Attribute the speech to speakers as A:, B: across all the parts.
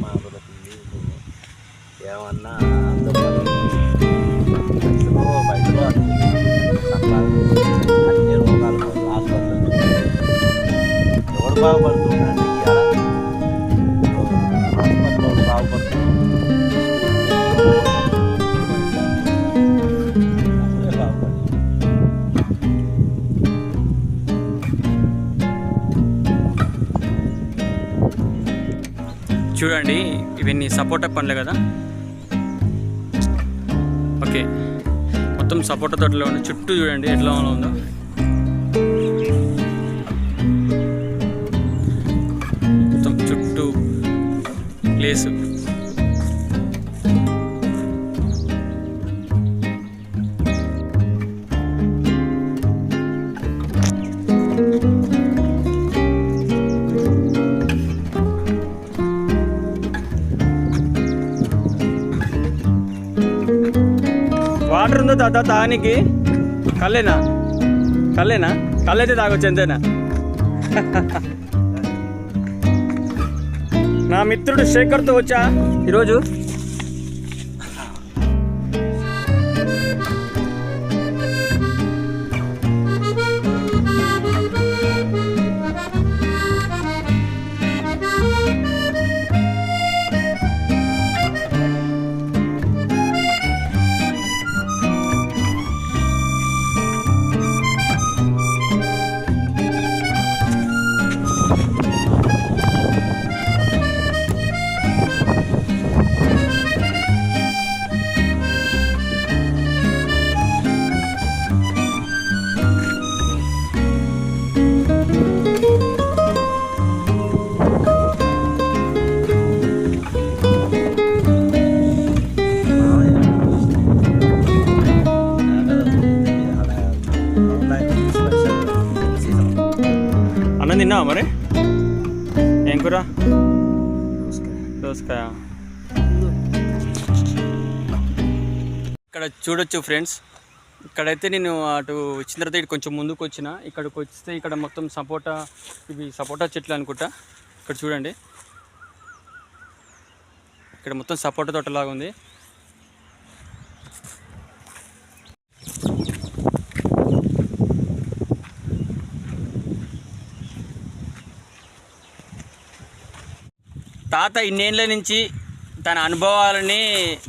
A: మామూలుతుంది ఏమన్నా బయటలో అన్ని రోగాలు హాస్పిటల్ ఎవడు బాగుపడుతుందండి హాస్పిటల్ బాగుపడుతుంది
B: చూడండి ఇవన్నీ సపోటా పండ్లు కదా. ఓకే, మొత్తం సపోటా తోటలో ఉంది. చుట్టూ చూడండి ఎట్లా ఉందో. మొత్తం చుట్టూ ప్లేస్. వాటర్ ఉందో తాత తాగనికి? కళ్ళేనా కళ్ళైతే తాగొచ్చు ఎంతైనా. నా మిత్రుడు శేఖర్తో వచ్చా ఈరోజు. అన్నం తిన్నావా మరి? ఏం కూర? దోసకాయ. ఇక్కడ చూడొచ్చు ఫ్రెండ్స్, ఇక్కడైతే నేను అటు వచ్చిన తర్వాత ఇటు కొంచెం ముందుకు వచ్చిన. ఇక్కడికి వస్తే ఇక్కడ మొత్తం సపోటా, ఇవి సపోటా చెట్లు అనుకుంటా. ఇక్కడ చూడండి, ఇక్కడ మొత్తం సపోటా తోటలాగా ఉంది. తాత ఇన్నేళ్ళ నుంచి తన అనుభవాలని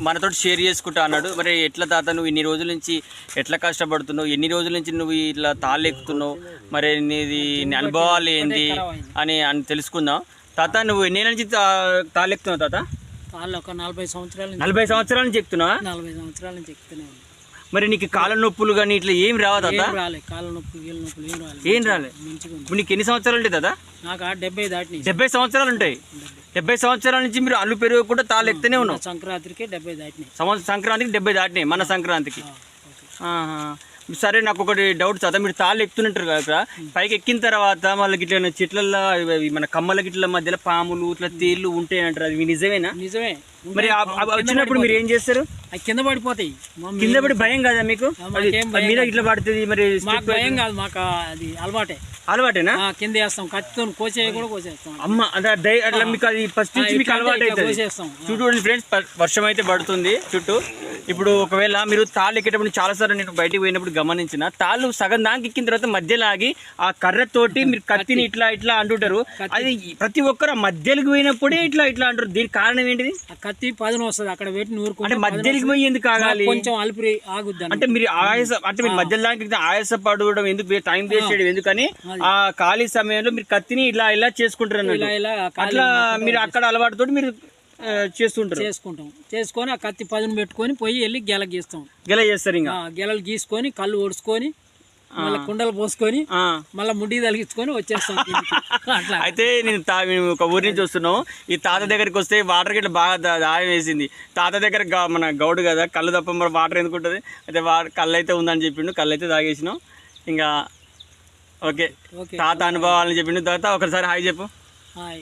B: మనతో షేర్ చేసుకుంటా అన్నాడు. మరి ఎట్లా తాత నువ్వు ఇన్ని రోజుల నుంచి ఎట్లా కష్టపడుతున్నావు, ఎన్ని రోజుల నుంచి నువ్వు ఇట్లా తాళ్ళెక్కుతున్నావు, మరి నీ అనుభవాలు ఏంది అని తెలుసుకుందాం. తాత నువ్వు ఎన్నేళ్ళ నుంచి తాళ్ళెక్కుతున్నావు తాత?
C: ఒక 40 సంవత్సరాలు.
B: 40 సంవత్సరాల నుంచి ఎక్కుతున్నావా?
C: 40 సంవత్సరాల నుంచి ఎక్కుతున్నాను.
B: మరి నీకు కాళ్ళ నొప్పులు కానీ ఇట్లా ఏం రావా తాత?
C: కాళ్ళ నొప్పులు గీళ్ళ నొప్పులు
B: ఏం రాలే. ఇప్పుడు నీకు ఎన్ని సంవత్సరాలు ఉంటాయి తాత?
C: నాకు 70 దాటి.
B: 70 సంవత్సరాలు ఉంటాయి. 70 సంవత్సరాల నుంచి మీరు అల్లు పెరుగు కూడా తాళ్ళు ఎక్కుతూనే ఉన్నావు.
C: సంక్రాంతికి 70 దాటినాయి.
B: సంక్రాంతికి 70 దాటినాయి. మన సంక్రాంతికి. సరే, నాకు ఒకటి డౌట్ తాత, మీరు తాళ్ళు ఎక్కుతుంటారు కదా, పైకి ఎక్కిన తర్వాత మళ్ళీ ఇట్లా చెట్లల్లో మన కమ్మల గిట్ల మధ్యలో పాములు ఇట్లా తేళ్ళు ఉంటాయి అంటారు, అది నిజమేనా?
C: నిజమే.
B: మరి వచ్చినప్పుడు మీరు ఏం చేస్తారు?
C: కింద పడిపోతాయి.
B: కింద పడి భయం కాదా మీకు? మీద ఇట్లా పడుతుంది మరి?
C: మాకు భయం కాదు, మాకు అది
B: అలవాటేనా?
C: కింద వేస్తాం, కత్తితో కోసేవి కూడా కోసేస్తాం.
B: అమ్మ అట్లా మీకు అది ఫస్ట్ నుంచి మీకు అలవాటు అవుతుంది. చూడండి ఫ్రెండ్స్, వర్షం అయితే పడుతుంది చుట్టూ. ఇప్పుడు ఒకవేళ మీరు తాళ్ళు ఎక్కేటప్పుడు చాలాసార్లు నేను బయటికి పోయినప్పుడు గమనించిన, తాళ్ళు సగం దానికి ఎక్కిన తర్వాత మధ్యలో ఆగి ఆ కర్రతోటి మీరు కత్తిని ఇట్లా ఇట్లా అంటుంటారు. అది ప్రతి ఒక్కరు మధ్యలోకి పోయినప్పుడే ఇట్లా ఇట్లా అంటారు. దీనికి కారణం ఏంటిది?
C: కత్తి పదును వస్తుంది, అక్కడ పెట్టి నూరుకుంటే.
B: అంటే మధ్యలోకి పోయి ఎందుకు ఆగాలి?
C: కొంచెం అలిపిరి ఆగుద్ది.
B: అంటే మీరు మీరు మధ్యలో దానికి ఆయాస పడడం ఎందుకు, టైం వేస్ట్ చేయడం ఎందుకని ఆ ఖాళీ సమయంలో మీరు కత్తిని ఇలా ఇలా చేసుకుంటారు. అట్లా మీరు అక్కడ అలవాటుతో మీరు
C: చేసుకొని ఆ కత్తి పదును పెట్టుకొని పోయి వెళ్ళి గెల గీస్తాం.
B: గెల చేస్తారు. ఇంకా
C: గెలలు గీసుకొని కళ్ళు ఓడుచుకొని మళ్ళీ కుండలు పోసుకొని మళ్ళీ ముడ్డి తలిగించుకొని వచ్చేస్తాం.
B: అయితే నేను ఒక ఊరి నుంచి వస్తున్నాం. ఈ తాత దగ్గరికి వస్తే వాటర్ గిట్ల బాగా దాయం వేసింది. తాత దగ్గర మన గౌడు కదా, కళ్ళు తప్ప మరి వాటర్ ఎందుకు ఉంటుంది. అయితే కళ్ళు అయితే ఉందని చెప్పిండు, కళ్ళు అయితే తాగేసినాం. ఇంకా ఓకే, తాత అనుభవాలని చెప్పిండు. తాత ఒకసారి హాయ్ చెప్పు.
C: హాయ్.